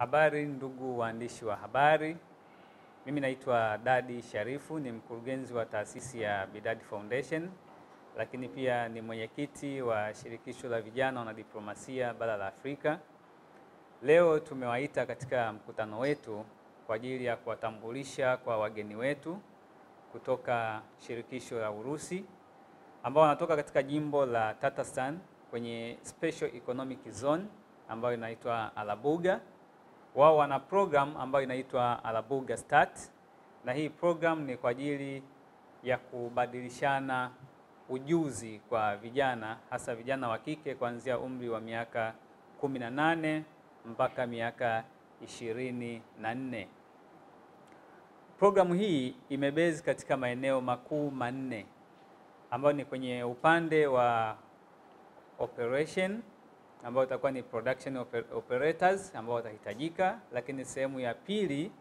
Habari ndugu waandishi wa habari, mimi naitwa Dadi Sharifu, ni mkurugenzi wa taasisi ya Bidadi Foundation, lakini pia ni mwenyekiti wa shirikisho la vijana na diplomasia bara la Afrika. Leo tumewaita katika mkutano wetu kwa ajili ya kuwatambulisha kwa wageni wetu kutoka shirikisho la Urusi ambao wanatoka katika jimbo la Tatarstan kwenye Special Economic Zone ambayo inaitwa Aupiga. Wao wana program ambayo inaitwa Aupiga Start, na hii program ni kwa ajili ya kubadilishana ujuzi kwa vijana, hasa vijana wa kike kuanzia umri wa miaka 18 mpaka miaka 24. Programu hii imebezi katika maeneo makuu manne ambayo ni kwenye upande wa operation ambao itakuwa ni production operators ambao watahitajika, lakini sehemu ya pili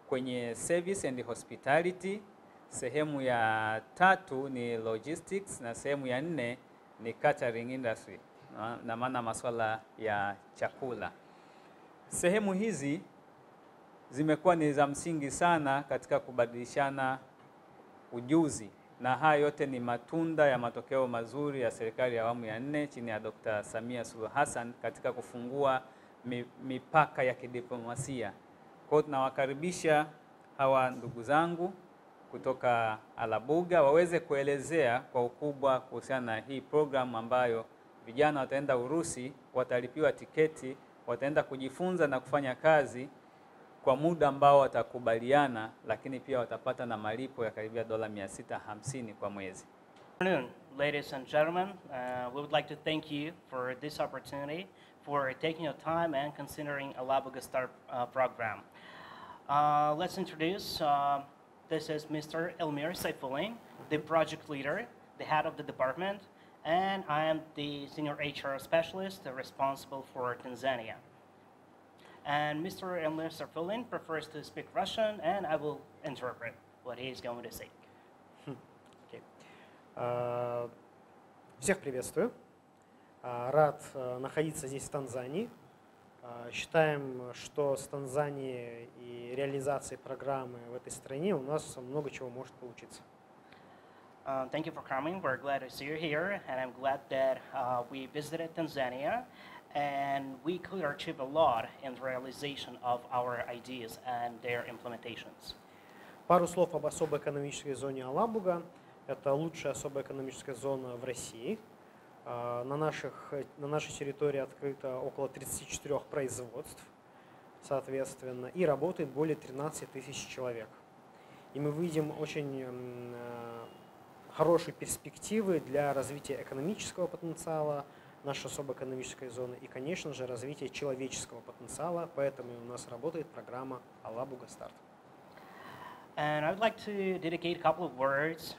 kwenye service and hospitality, sehemu ya tatu ni logistics, na sehemu ya nne ni catering industry, na maana masuala ya chakula. Sehemu hizi zimekuwa ni za msingi sana katika kubadilishana ujuzi, na haya yote ni matunda ya matokeo mazuri ya serikali ya awamu ya 4 chini ya Dr. Samia Suluhu Hassan katika kufungua mipaka ya kidiplomasia. Kwa hiyo tunawakaribisha hawa ndugu zangu kutoka Aupiga waweze kuelezea kwa ukubwa kuhusiana na hii program ambayo vijana wataenda Urusi, watalipiwa tiketi, wataenda kujifunza na kufanya kazi kwa muda ambao watakubaliana, lakini pia watapata na malipo ya karibia dola 650 kwa mwezi. Good afternoon, ladies and gentlemen. We would like to thank you for this opportunity, for taking your time and considering Aupiga Start program. Let's introduce, this is Mr. Elmir Saifullin, the project leader, the head of the department, and I am the senior HR specialist responsible for Tanzania. And Mr. Elmir Saifullin prefers to speak Russian, and I will interpret what he is going to say. Всех приветствую. Рад находиться здесь, в Танзании. Считаем, что с Танзанией и реализацией программы в этой стране у нас много чего может получиться. Thank you for coming. We're glad to see you here, and I'm glad that we visited Tanzania, and we could achieve a lot in the realization of our ideas and their implementations. Пару слов об особой экономической зоне Aupiga. Это лучшая особая экономическая зона в России. На нашей территории открыто около 34 производств, соответственно, и работает более 13 тысяч человек. И мы видим очень хорошие перспективы для развития экономического потенциала нашей особой экономической зоны и, конечно же, развития человеческого потенциала, поэтому у нас работает программа Aupiga Start. And I would like to dedicate a couple of words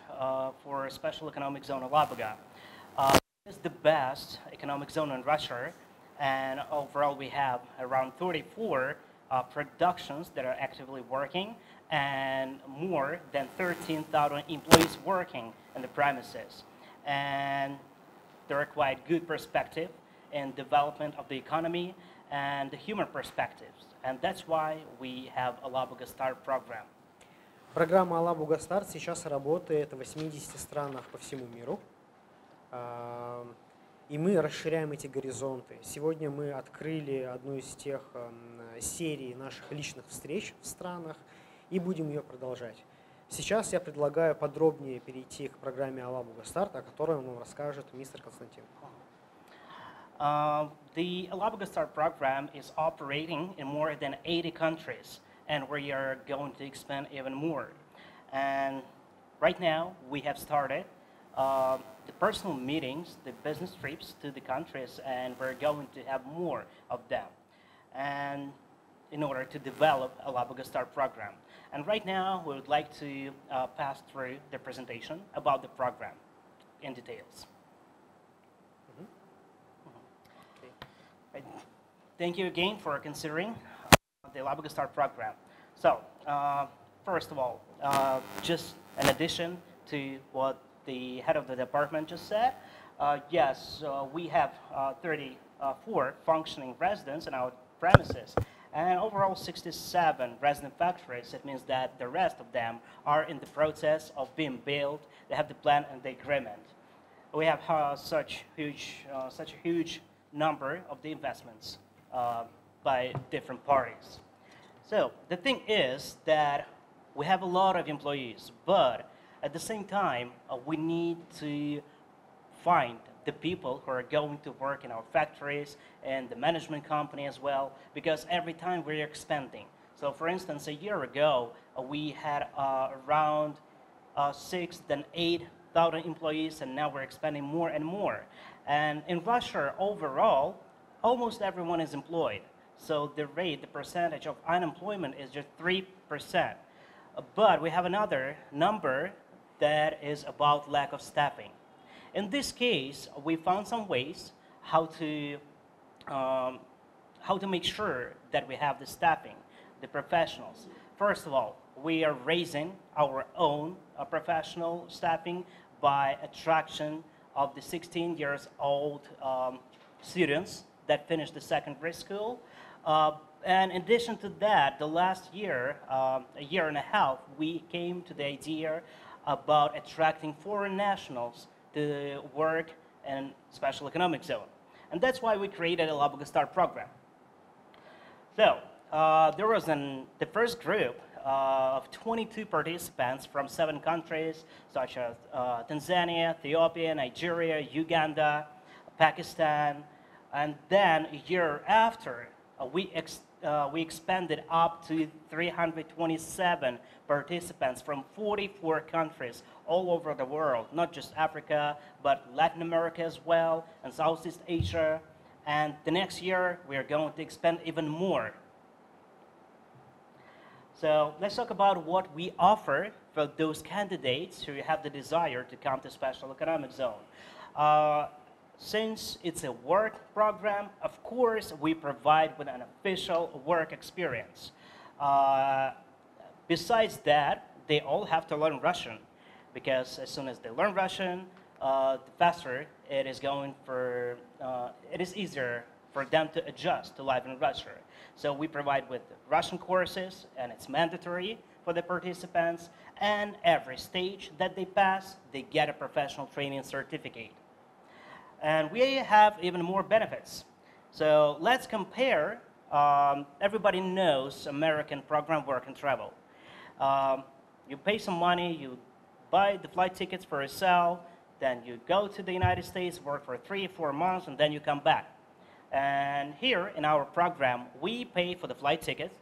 for Special Economic Zone Aupiga. It's the best economic zone in Russia, and overall we have around 34 productions that are actively working, and more than 13,000 employees working in the premises. And there are quite good perspective in development of the economy and the human perspectives. And that's why we have a Aupiga Start program. Программа Aupiga Start сейчас работает в 80 странах по всему миру. И мы расширяем эти горизонты. Сегодня мы открыли одну из тех серий наших личных встреч в странах и будем ее продолжать. Сейчас я предлагаю подробнее перейти к программе Aupiga Start, о которой вам расскажет мистер Константин. The Aupiga Start program is operating in more than 80 countries, and we are going to expand even more. And right now, we have started the personal meetings, the business trips to the countries, and we're going to have more of them, and in order to develop a Aupiga Start program. And right now, we would like to pass through the presentation about the program in details. Right. Thank you again for considering the Aupiga Start program. So, first of all, just in addition to what the head of the department just said, yes, we have 34 functioning residents in our premises, And overall 67 resident factories. It means that the rest of them are in the process of being built. They have the plan and the agreement. We have such a huge number of the investments by different parties. So the thing is that we have a lot of employees, but at the same time, we need to find the people who are going to work in our factories and the management company as well, because every time we're expanding. So for instance, a year ago, we had around 6,000 then 8,000 employees, and now we're expanding more and more. And in Russia, overall, almost everyone is employed. So the percentage of unemployment is just 3%. But we have another number that is about lack of staffing. In this case, we found some ways how to make sure that we have the staffing, the professionals. First of all, we are raising our own professional staffing by attraction of the 16 years old students that finished the secondary school. And in addition to that, the last year, a year and a half, we came to the idea about attracting foreign nationals to work in special economic zone. And that's why we created a Aupiga Start program. So there was the first group of 22 participants from 7 countries, such as Tanzania, Ethiopia, Nigeria, Uganda, Pakistan. And then a year after, we expanded up to 327 participants from 44 countries all over the world, not just Africa, but Latin America as well, and Southeast Asia. And the next year, we are going to expand even more. So let's talk about what we offer for those candidates who have the desire to come to Special Economic Zone. Since it's a work program, of course, we provide with an official work experience. Besides that, they all have to learn Russian, because as soon as they learn Russian, the faster it is it is easier for them to adjust to life in Russia. So we provide with Russian courses, and it's mandatory for the participants, and every stage that they pass, they get a professional training certificate. And we have even more benefits. So let's compare. Everybody knows American program work and travel. You pay some money, you buy the flight tickets for yourself, then you go to the United States, work for 3 or 4 months, and then you come back. And here in our program, we pay for the flight ticket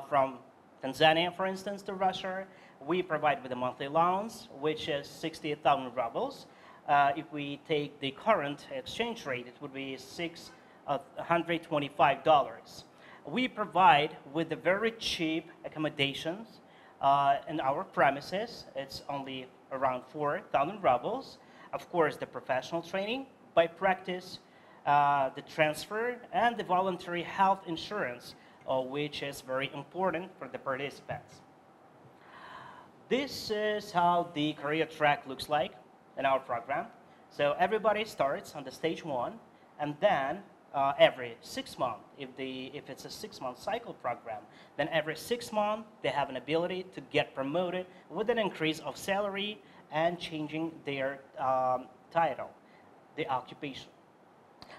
from Tanzania, for instance, to Russia. We provide with a monthly allowance, which is 60,000 rubles. If we take the current exchange rate, it would be $625. We provide with the very cheap accommodations in our premises. It's only around 4,000 rubles. Of course, the professional training by practice, the transfer, and the voluntary health insurance, which is very important for the participants. This is how the career track looks like in our program. So everybody starts on the stage 1, and then every 6 months, if it's a 6-month cycle program, then every 6 months they have an ability to get promoted with an increase of salary and changing their title, the occupation.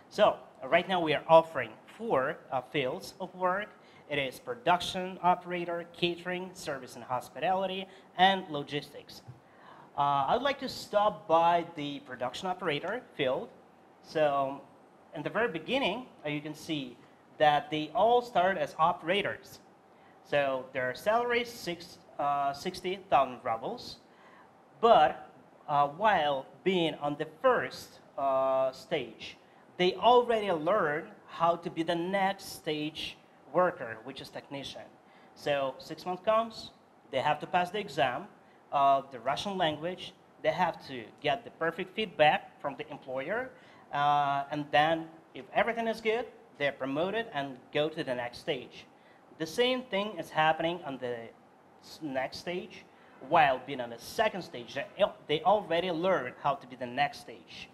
So right now we are offering 4 fields of work. It is production operator, catering, service and hospitality, and logistics. I'd like to stop by the production operator field. So in the very beginning, you can see that they all start as operators. So their salary is 60,000 rubles. But while being on the first stage, they already learn how to be the next stage worker, which is technician. So 6 months comes, they have to pass the exam of the Russian language. They have to get the perfect feedback from the employer. And then if everything is good, they're promoted and go to the next stage. The same thing is happening on the next stage. While being on the second stage, they already learn how to be the next stage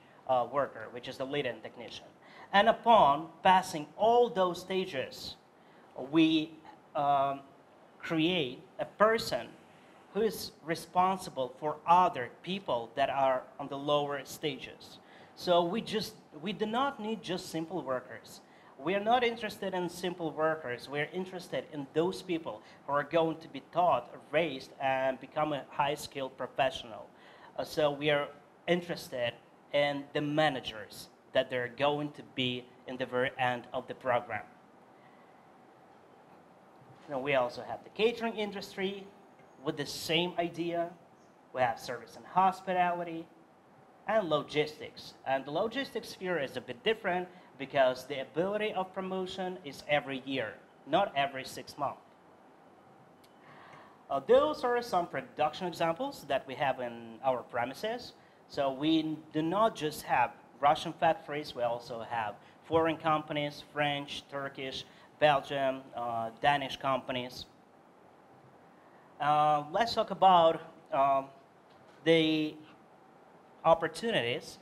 worker, which is the lead-in technician. And upon passing all those stages, we create a person who is responsible for other people that are on the lower stages. So we do not need just simple workers. We are not interested in simple workers. We are interested in those people who are going to be taught, raised, and become a high-skilled professional. So we are interested in the managers that they're going to be in the very end of the program. Now we also have the catering industry with the same idea. We have service and hospitality and logistics. And the logistics sphere is a bit different because the ability of promotion is every year, not every 6 months. Those are some production examples that we have in our premises. So we do not just have Russian factories, we also have foreign companies, French, Turkish, Belgium, Danish companies. Let's talk about the opportunities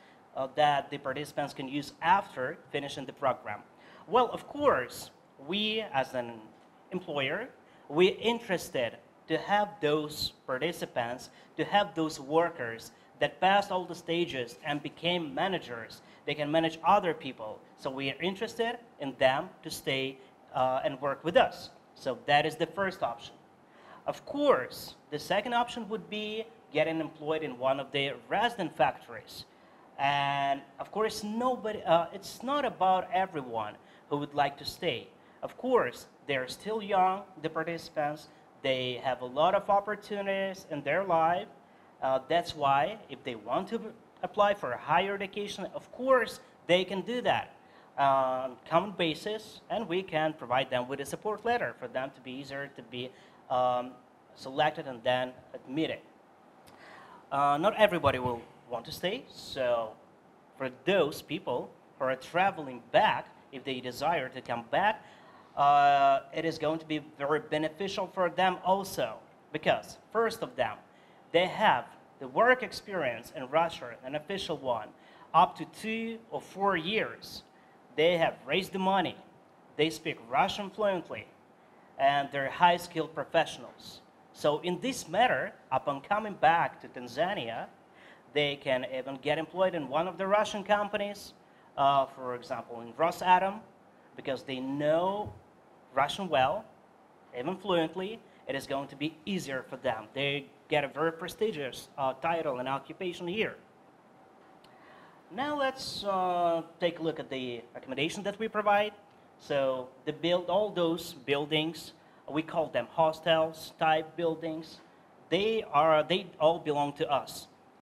that the participants can use after finishing the program. Well, of course, we as an employer, we're interested to have those participants, to have those workers that passed all the stages and became managers. They can manage other people. So we are interested in them to stay and work with us. So that is the first option. Of course, the second option would be getting employed in one of the resident factories. And of course, it's not about everyone who would like to stay. Of course, they're still young, the participants. They have a lot of opportunities in their life. That's why if they want to apply for a higher education, of course, they can do that on a common basis, and we can provide them with a support letter for them to be easier to be selected and then admitted. Not everybody will want to stay, so for those people who are traveling back, if they desire to come back, it is going to be very beneficial for them also, because first of them, they have the work experience in Russia, an official one, up to 2 or 4 years. They have raised the money, they speak Russian fluently, and they're high-skilled professionals. So in this matter, upon coming back to Tanzania, they can even get employed in one of the Russian companies, for example, in Rosatom, because they know Russian well, even fluently. It is going to be easier for them. They get a very prestigious title and occupation here. Now let's take a look at the accommodation that we provide. So all those buildings, we call them hostels type buildings. They all belong to us.